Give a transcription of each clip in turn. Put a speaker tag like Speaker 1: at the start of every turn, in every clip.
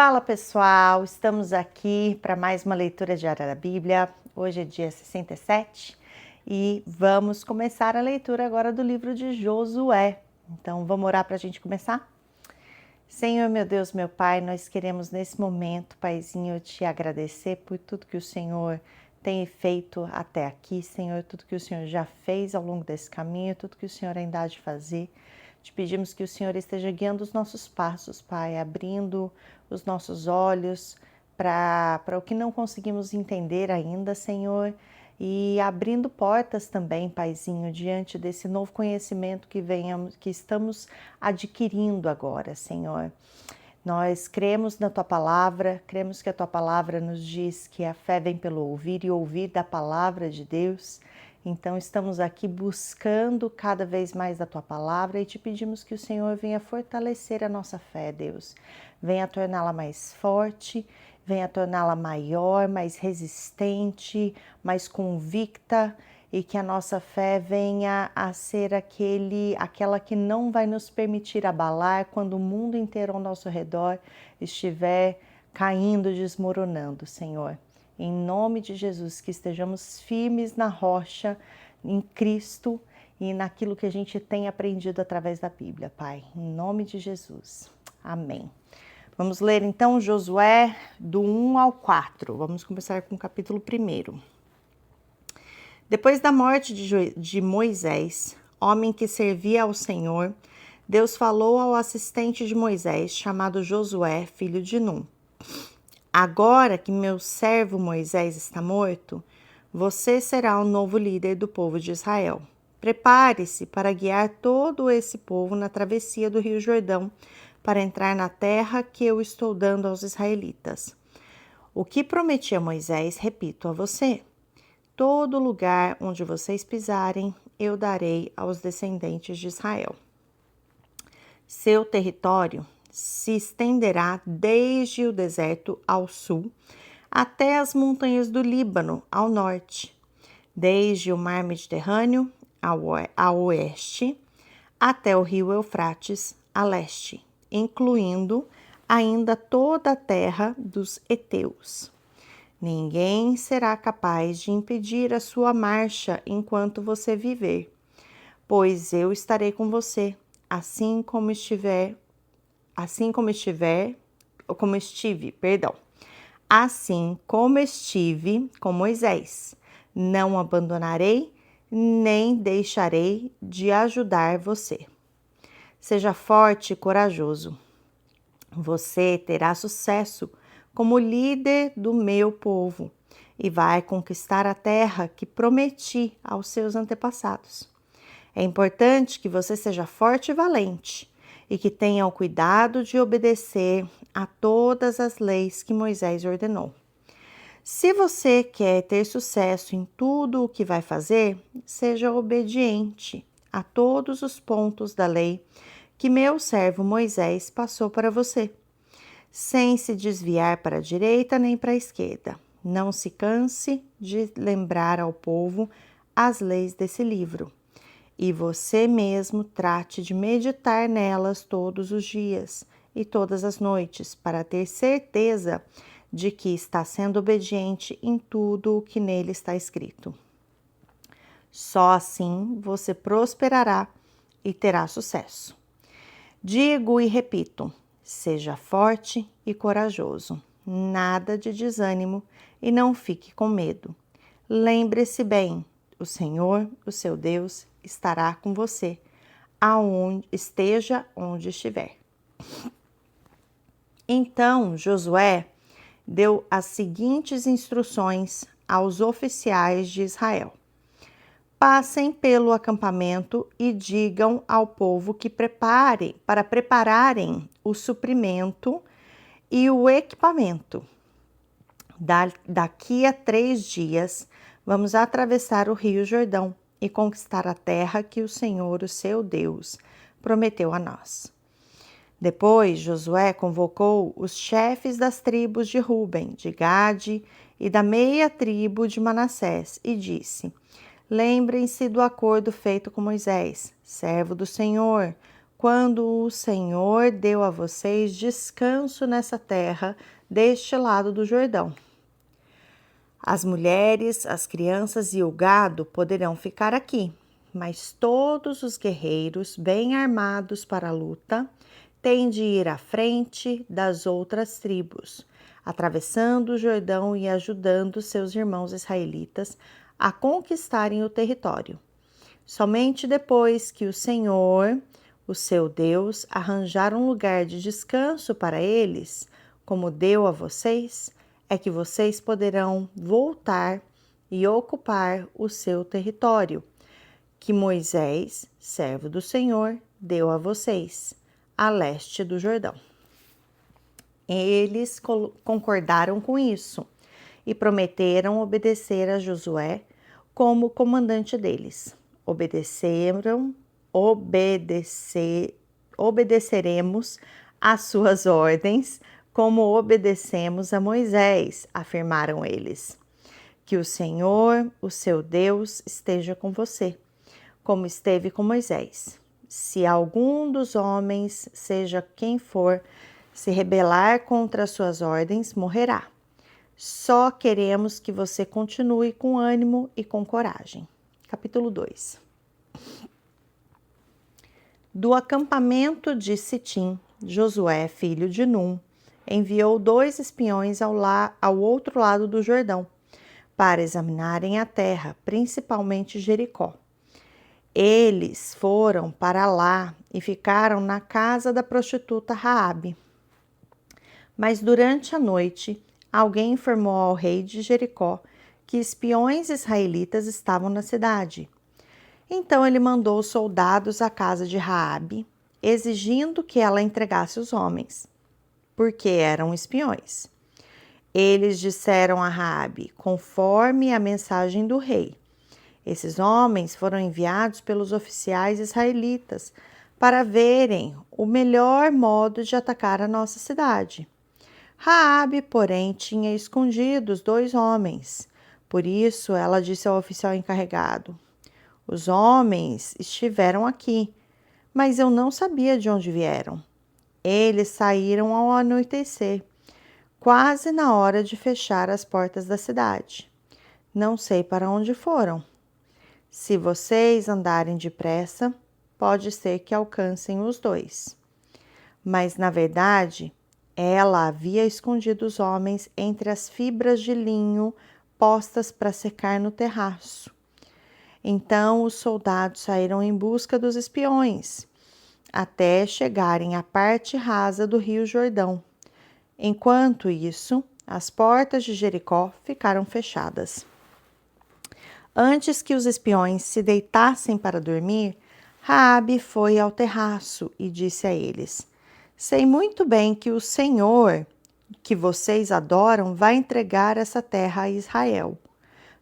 Speaker 1: Fala pessoal, estamos aqui para mais uma leitura diária da Bíblia. Hoje é dia 67 e vamos começar a leitura agora do livro de Josué. Então vamos orar para a gente começar? Senhor, meu Deus, meu Pai, nós queremos nesse momento, Paizinho, te agradecer por tudo que o Senhor tem feito até aqui, Senhor, tudo que o Senhor já fez ao longo desse caminho, tudo que o Senhor ainda há de fazer. Te pedimos que o Senhor esteja guiando os nossos passos, Pai, abrindo os nossos olhos para o que não conseguimos entender ainda, Senhor, e abrindo portas também, Paizinho, diante desse novo conhecimento que estamos adquirindo agora, Senhor. Nós cremos na Tua Palavra, cremos que a Tua Palavra nos diz que a fé vem pelo ouvir e ouvir da Palavra de Deus. Então estamos aqui buscando cada vez mais da Tua Palavra e te pedimos que o Senhor venha fortalecer a nossa fé, Deus. Venha torná-la mais forte, venha torná-la maior, mais resistente, mais convicta e que a nossa fé venha a ser aquela que não vai nos permitir abalar quando o mundo inteiro ao nosso redor estiver caindo, desmoronando, Senhor. Em nome de Jesus, que estejamos firmes na rocha, em Cristo e naquilo que a gente tem aprendido através da Bíblia, Pai. Em nome de Jesus. Amém. Vamos ler então Josué do 1 ao 4. Vamos começar com o capítulo 1. Depois da morte de Moisés, homem que servia ao Senhor, Deus falou ao assistente de Moisés, chamado Josué, filho de Num. Agora que meu servo Moisés está morto, você será o novo líder do povo de Israel. Prepare-se para guiar todo esse povo na travessia do Rio Jordão para entrar na terra que eu estou dando aos israelitas. O que prometi a Moisés, repito a você. Todo lugar onde vocês pisarem, eu darei aos descendentes de Israel. Seu território se estenderá desde o deserto ao sul até as montanhas do Líbano ao norte, desde o mar Mediterrâneo a oeste até o rio Eufrates a leste, incluindo ainda toda a terra dos heteus. Ninguém será capaz de impedir a sua marcha enquanto você viver, pois eu estarei com você, assim como estive com Moisés. Não abandonarei, nem deixarei de ajudar você. Seja forte e corajoso. Você terá sucesso como líder do meu povo e vai conquistar a terra que prometi aos seus antepassados. É importante que você seja forte e valente e que tenha o cuidado de obedecer a todas as leis que Moisés ordenou. Se você quer ter sucesso em tudo o que vai fazer, seja obediente a todos os pontos da lei que meu servo Moisés passou para você, sem se desviar para a direita nem para a esquerda. Não se canse de lembrar ao povo as leis desse livro. E você mesmo trate de meditar nelas todos os dias e todas as noites, para ter certeza de que está sendo obediente em tudo o que nele está escrito. Só assim você prosperará e terá sucesso. Digo e repito, seja forte e corajoso, nada de desânimo e não fique com medo. Lembre-se bem, o Senhor, o seu Deus, estará com você, esteja onde estiver. Então Josué deu as seguintes instruções aos oficiais de Israel. Passem pelo acampamento e digam ao povo que prepararem o suprimento e o equipamento. Daqui a 3 dias, vamos atravessar o Rio Jordão e conquistar a terra que o Senhor, o seu Deus, prometeu a nós. Depois, Josué convocou os chefes das tribos de Ruben, de Gade e da meia tribo de Manassés e disse: lembrem-se do acordo feito com Moisés, servo do Senhor, quando o Senhor deu a vocês descanso nessa terra deste lado do Jordão. As mulheres, as crianças e o gado poderão ficar aqui, mas todos os guerreiros bem armados para a luta têm de ir à frente das outras tribos, atravessando o Jordão e ajudando seus irmãos israelitas a conquistarem o território. Somente depois que o Senhor, o seu Deus, arranjar um lugar de descanso para eles, como deu a vocês, é que vocês poderão voltar e ocupar o seu território, que Moisés, servo do Senhor, deu a vocês, a leste do Jordão. Eles concordaram com isso e prometeram obedecer a Josué como comandante deles. Obedeceremos às suas ordens, como obedecemos a Moisés, afirmaram eles. Que o Senhor, o seu Deus, esteja com você, como esteve com Moisés. Se algum dos homens, seja quem for, se rebelar contra as suas ordens, morrerá. Só queremos que você continue com ânimo e com coragem. Capítulo 2. Do acampamento de Sitim, Josué, filho de Num, enviou 2 espiões ao outro lado do Jordão, para examinarem a terra, principalmente Jericó. Eles foram para lá e ficaram na casa da prostituta Raabe. Mas durante a noite, alguém informou ao rei de Jericó que espiões israelitas estavam na cidade. Então ele mandou soldados à casa de Raabe, exigindo que ela entregasse os homens, porque eram espiões. Eles disseram a Raabe, conforme a mensagem do rei. Esses homens foram enviados pelos oficiais israelitas para verem o melhor modo de atacar a nossa cidade. Raabe, porém, tinha escondido os 2 homens. Por isso, ela disse ao oficial encarregado: os homens estiveram aqui, mas eu não sabia de onde vieram. Eles saíram ao anoitecer, quase na hora de fechar as portas da cidade. Não sei para onde foram. Se vocês andarem depressa, pode ser que alcancem os 2. Mas, na verdade, ela havia escondido os homens entre as fibras de linho postas para secar no terraço. Então os soldados saíram em busca dos espiões, até chegarem à parte rasa do rio Jordão. Enquanto isso, as portas de Jericó ficaram fechadas. Antes que os espiões se deitassem para dormir, Raabe foi ao terraço e disse a eles: sei muito bem que o Senhor, que vocês adoram, vai entregar essa terra a Israel.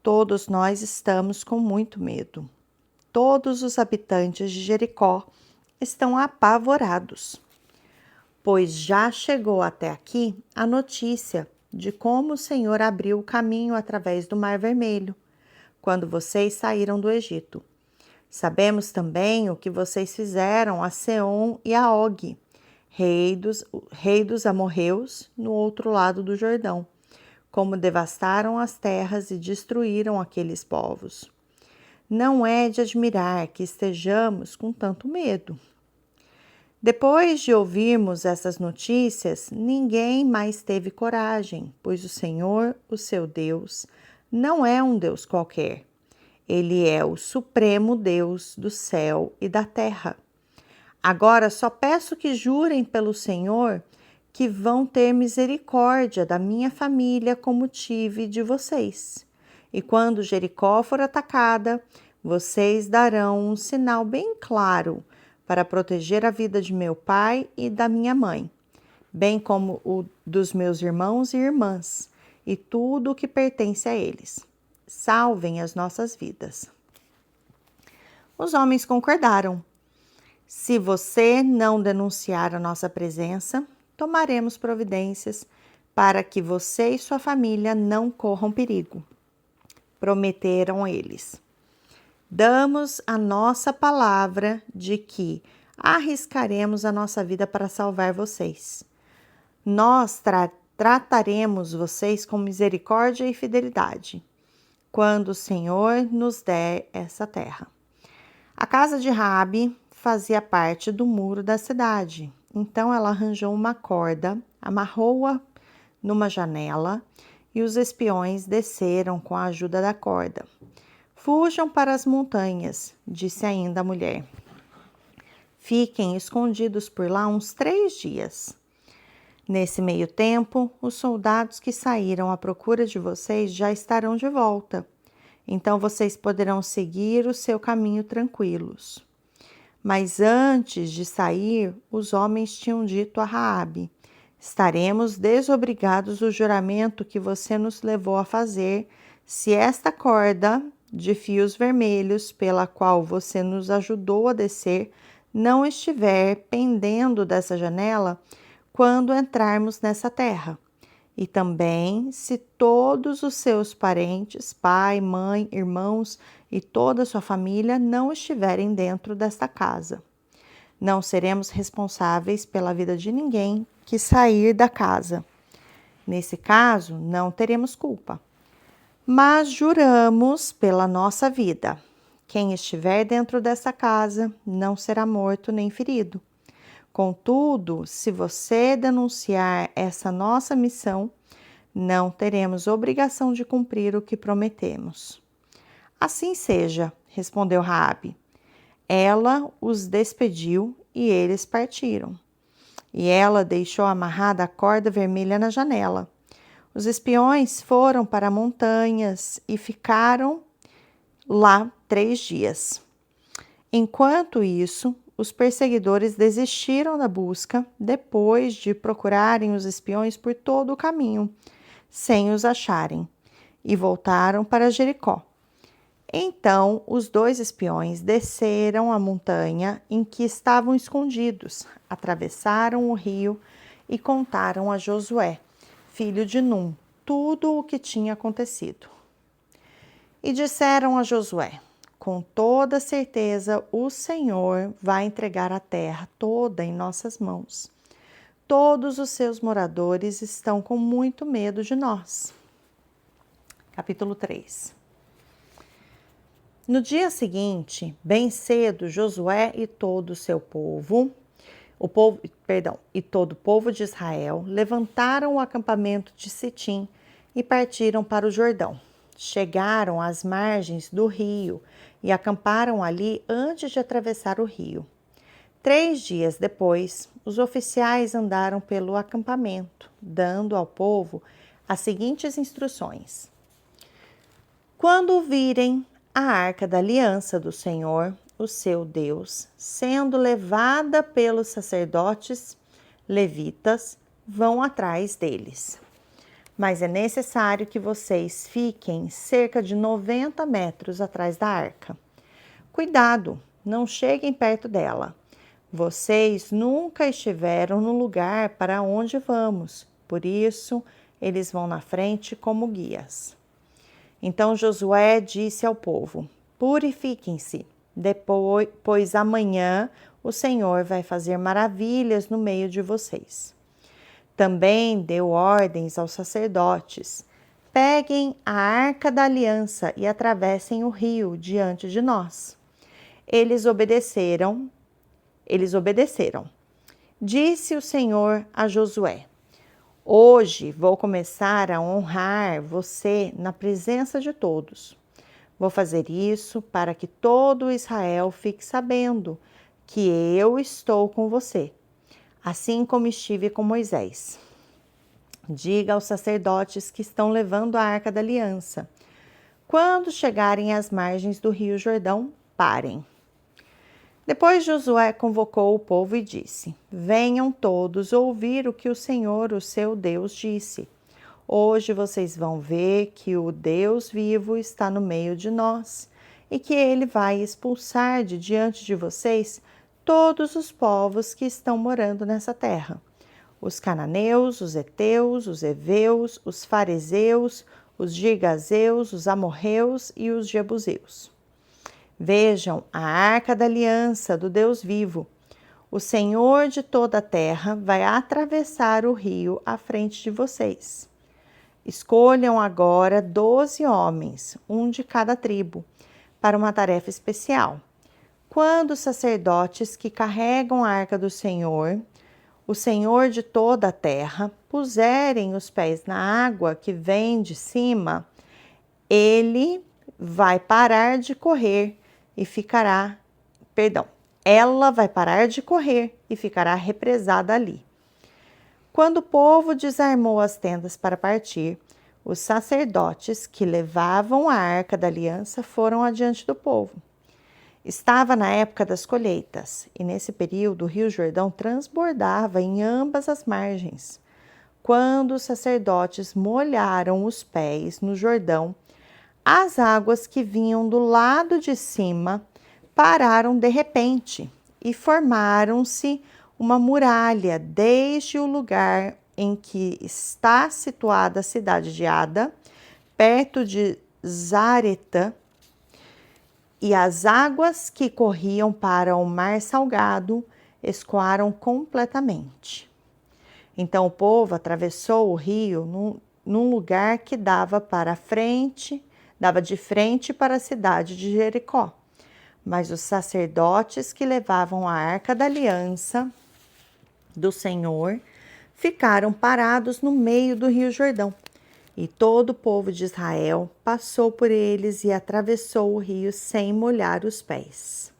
Speaker 1: Todos nós estamos com muito medo. Todos os habitantes de Jericó estão apavorados, pois já chegou até aqui a notícia de como o Senhor abriu o caminho através do Mar Vermelho, quando vocês saíram do Egito. Sabemos também o que vocês fizeram a Seom e a Og, rei dos amorreus, no outro lado do Jordão, como devastaram as terras e destruíram aqueles povos. Não é de admirar que estejamos com tanto medo. Depois de ouvirmos essas notícias, ninguém mais teve coragem, pois o Senhor, o seu Deus, não é um Deus qualquer. Ele é o supremo Deus do céu e da terra. Agora só peço que jurem pelo Senhor que vão ter misericórdia da minha família como tive de vocês. E quando Jericó for atacada, vocês darão um sinal bem claro para proteger a vida de meu pai e da minha mãe, bem como o dos meus irmãos e irmãs, e tudo o que pertence a eles. Salvem as nossas vidas. Os homens concordaram. Se você não denunciar a nossa presença, tomaremos providências para que você e sua família não corram perigo. Prometeram eles. Damos a nossa palavra de que, arriscaremos a nossa vida para salvar vocês. Nós trataremos vocês com misericórdia e fidelidade, quando o Senhor nos der essa terra. A casa de Raabe fazia parte do muro da cidade, então ela arranjou uma corda, amarrou-a numa janela e os espiões desceram com a ajuda da corda. Fujam para as montanhas, disse ainda a mulher. Fiquem escondidos por lá uns 3 dias. Nesse meio tempo, os soldados que saíram à procura de vocês já estarão de volta. Então vocês poderão seguir o seu caminho tranquilos. Mas antes de sair, os homens tinham dito a Raabe: estaremos desobrigados do juramento que você nos levou a fazer, se esta corda de fios vermelhos, pela qual você nos ajudou a descer, não estiver pendendo dessa janela quando entrarmos nessa terra. E também se todos os seus parentes, pai, mãe, irmãos e toda a sua família não estiverem dentro desta casa. Não seremos responsáveis pela vida de ninguém que sair da casa. Nesse caso, não teremos culpa. Mas juramos pela nossa vida: quem estiver dentro dessa casa não será morto nem ferido. Contudo, se você denunciar essa nossa missão, não teremos obrigação de cumprir o que prometemos. Assim seja, respondeu Raabe. Ela os despediu e eles partiram. E ela deixou amarrada a corda vermelha na janela. Os espiões foram para montanhas e ficaram lá 3 dias. Enquanto isso, os perseguidores desistiram da busca depois de procurarem os espiões por todo o caminho, sem os acharem, e voltaram para Jericó. Então os 2 espiões desceram a montanha em que estavam escondidos, atravessaram o rio e contaram a Josué, filho de Num, tudo o que tinha acontecido. E disseram a Josué: com toda certeza, o Senhor vai entregar a terra toda em nossas mãos. Todos os seus moradores estão com muito medo de nós. Capítulo 3. No dia seguinte, bem cedo, Josué e todo o seu povo, todo o povo de Israel, levantaram o acampamento de Sitim e partiram para o Jordão. Chegaram às margens do rio e acamparam ali antes de atravessar o rio. 3 dias depois, os oficiais andaram pelo acampamento, dando ao povo as seguintes instruções: quando virem a arca da aliança do Senhor, o seu Deus, sendo levada pelos sacerdotes levitas, vão atrás deles. Mas é necessário que vocês fiquem cerca de 90 metros atrás da arca. Cuidado, não cheguem perto dela. Vocês nunca estiveram no lugar para onde vamos, por isso eles vão na frente como guias. Então Josué disse ao povo: purifiquem-se, pois amanhã o Senhor vai fazer maravilhas no meio de vocês. Também deu ordens aos sacerdotes: peguem a arca da aliança e atravessem o rio diante de nós. Eles obedeceram. Disse o Senhor a Josué: hoje vou começar a honrar você na presença de todos. Vou fazer isso para que todo Israel fique sabendo que eu estou com você, assim como estive com Moisés. Diga aos sacerdotes que estão levando a arca da aliança: quando chegarem às margens do rio Jordão, parem. Depois Josué convocou o povo e disse: venham todos ouvir o que o Senhor, o seu Deus, disse. Hoje vocês vão ver que o Deus vivo está no meio de nós e que ele vai expulsar de diante de vocês todos os povos que estão morando nessa terra: os cananeus, os heteus, os heveus, os fariseus, os girgazeus, os amorreus e os jebuseus. Vejam a arca da aliança do Deus vivo. O Senhor de toda a terra vai atravessar o rio à frente de vocês. Escolham agora 12 homens, um de cada tribo, para uma tarefa especial. Quando os sacerdotes que carregam a arca do Senhor, o Senhor de toda a terra, puserem os pés na água que vem de cima, ele vai parar de correr e ficará, ela vai parar de correr e ficará represada ali. Quando o povo desarmou as tendas para partir, os sacerdotes que levavam a arca da aliança foram adiante do povo. Estava na época das colheitas, e nesse período o rio Jordão transbordava em ambas as margens. Quando os sacerdotes molharam os pés no Jordão, as águas que vinham do lado de cima pararam de repente e formaram-se uma muralha desde o lugar em que está situada a cidade de Ada, perto de Zaretã, e as águas que corriam para o mar salgado escoaram completamente. Então o povo atravessou o rio num lugar que dava de frente para a cidade de Jericó. Mas os sacerdotes que levavam a arca da aliança do Senhor ficaram parados no meio do rio Jordão. E todo o povo de Israel passou por eles e atravessou o rio sem molhar os pés.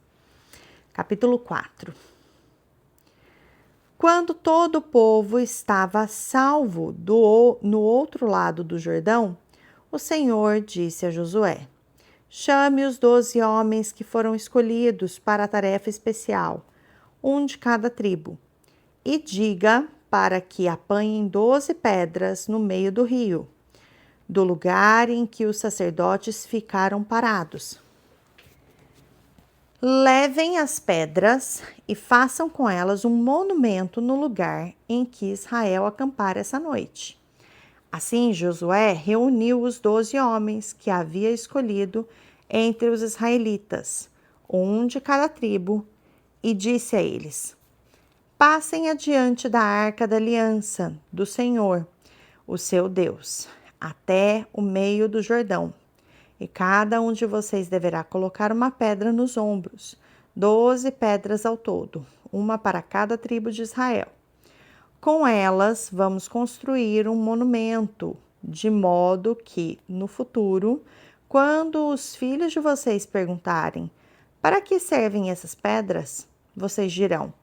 Speaker 1: Capítulo 4. Quando todo o povo estava salvo no outro lado do Jordão, o Senhor disse a Josué: chame os 12 homens que foram escolhidos para a tarefa especial, um de cada tribo, e diga para que apanhem 12 pedras no meio do rio, do lugar em que os sacerdotes ficaram parados. Levem as pedras e façam com elas um monumento no lugar em que Israel acampar essa noite. Assim, Josué reuniu os 12 homens que havia escolhido entre os israelitas, um de cada tribo, e disse a eles: passem adiante da arca da aliança do Senhor, o seu Deus, até o meio do Jordão. E cada um de vocês deverá colocar uma pedra nos ombros, 12 pedras ao todo, uma para cada tribo de Israel. Com elas, vamos construir um monumento, de modo que, no futuro, quando os filhos de vocês perguntarem: para que servem essas pedras? Vocês dirão: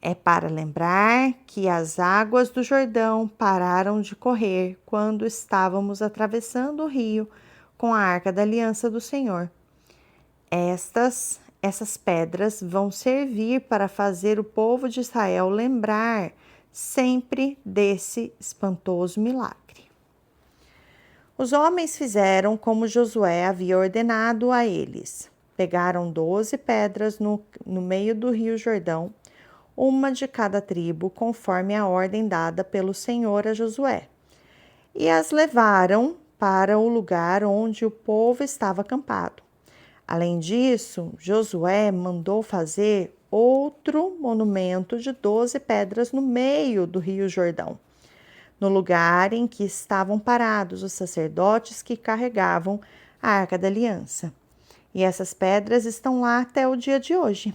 Speaker 1: é para lembrar que as águas do Jordão pararam de correr quando estávamos atravessando o rio com a arca da aliança do Senhor. Essas pedras vão servir para fazer o povo de Israel lembrar sempre desse espantoso milagre. Os homens fizeram como Josué havia ordenado a eles. Pegaram 12 pedras no meio do rio Jordão, uma de cada tribo, conforme a ordem dada pelo Senhor a Josué, e as levaram para o lugar onde o povo estava acampado. Além disso, Josué mandou fazer outro monumento de 12 pedras no meio do rio Jordão, no lugar em que estavam parados os sacerdotes que carregavam a Arca da Aliança. E essas pedras estão lá até o dia de hoje.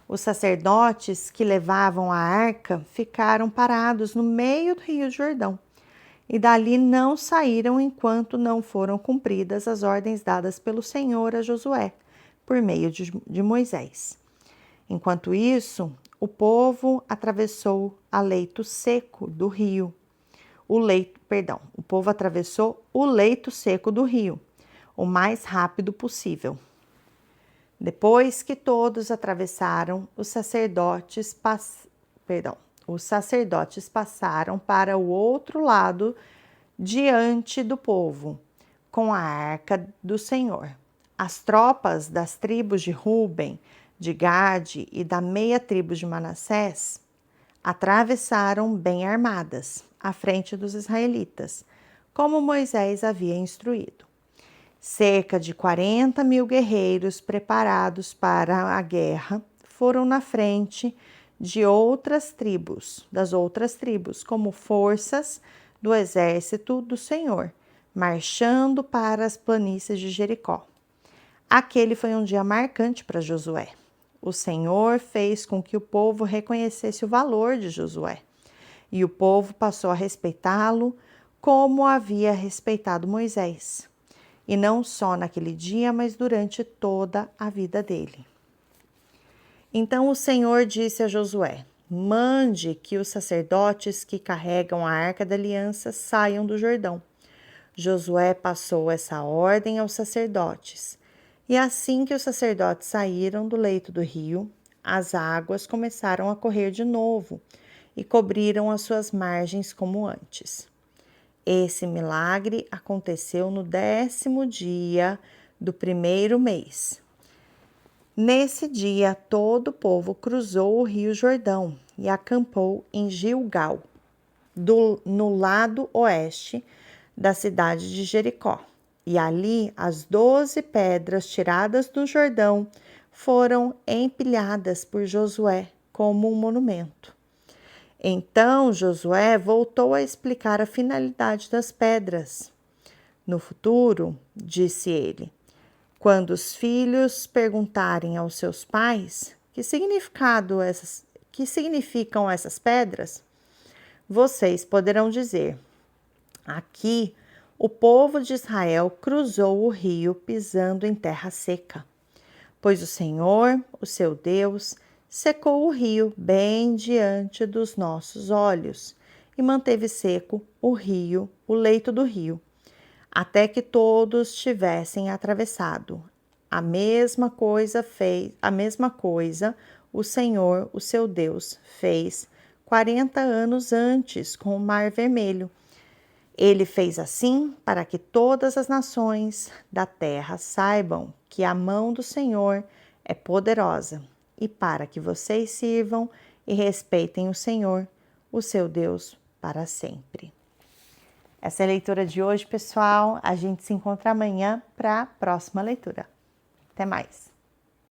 Speaker 1: Os sacerdotes que levavam a arca ficaram parados no meio do rio Jordão, e dali não saíram enquanto não foram cumpridas as ordens dadas pelo Senhor a Josué, por meio de Moisés. Enquanto isso, o povo atravessou o leito seco do rio, o mais rápido possível. Depois que todos atravessaram, os sacerdotes passaram para o outro lado diante do povo, com a arca do Senhor. As tropas das tribos de Ruben, de Gade e da meia tribo de Manassés atravessaram bem armadas, à frente dos israelitas, como Moisés havia instruído. Cerca de 40.000 guerreiros preparados para a guerra foram na frente de outras tribos, como forças do exército do Senhor, marchando para as planícies de Jericó. Aquele foi um dia marcante para Josué. O Senhor fez com que o povo reconhecesse o valor de Josué, e o povo passou a respeitá-lo como havia respeitado Moisés. E não só naquele dia, mas durante toda a vida dele. Então o Senhor disse a Josué: mande que os sacerdotes que carregam a Arca da Aliança saiam do Jordão. Josué passou essa ordem aos sacerdotes. E assim que os sacerdotes saíram do leito do rio, as águas começaram a correr de novo e cobriram as suas margens como antes. Esse milagre aconteceu no 10º dia do 1º mês. Nesse dia, todo o povo cruzou o rio Jordão e acampou em Gilgal, no lado oeste da cidade de Jericó. E ali as 12 pedras tiradas do Jordão foram empilhadas por Josué como um monumento. Então Josué voltou a explicar a finalidade das pedras. No futuro, disse ele, quando os filhos perguntarem aos seus pais que significam essas pedras, vocês poderão dizer: aqui o povo de Israel cruzou o rio pisando em terra seca, pois o Senhor, o seu Deus, secou o rio bem diante dos nossos olhos e manteve seco o leito do rio, até que todos tivessem atravessado. A mesma coisa o Senhor, o seu Deus, fez 40 anos antes com o Mar Vermelho. Ele fez assim para que todas as nações da terra saibam que a mão do Senhor é poderosa e para que vocês sirvam e respeitem o Senhor, o seu Deus, para sempre. Essa é a leitura de hoje, pessoal. A gente se encontra amanhã para a próxima leitura. Até mais!